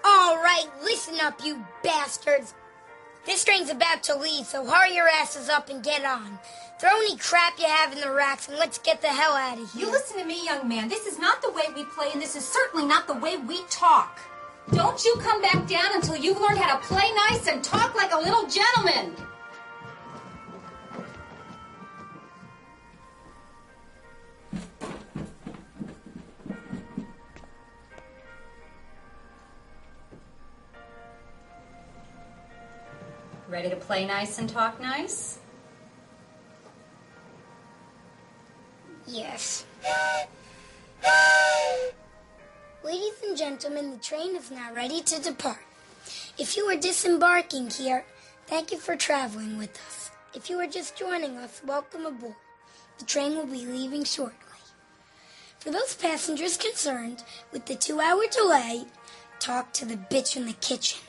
All right, listen up, you bastards. This train's about to leave, so hurry your asses up and get on. Throw any crap you have in the racks and let's get the hell out of here. You listen to me, young man. This is not the way we play, and this is certainly not the way we talk. Don't you come back down until you've learned how to play nice and talk like a little gentleman. Ready to play nice and talk nice? Yes. Ladies and gentlemen, the train is now ready to depart. If you are disembarking here, thank you for traveling with us. If you are just joining us, welcome aboard. The train will be leaving shortly. For those passengers concerned with the 2-hour delay, talk to the bitch in the kitchen.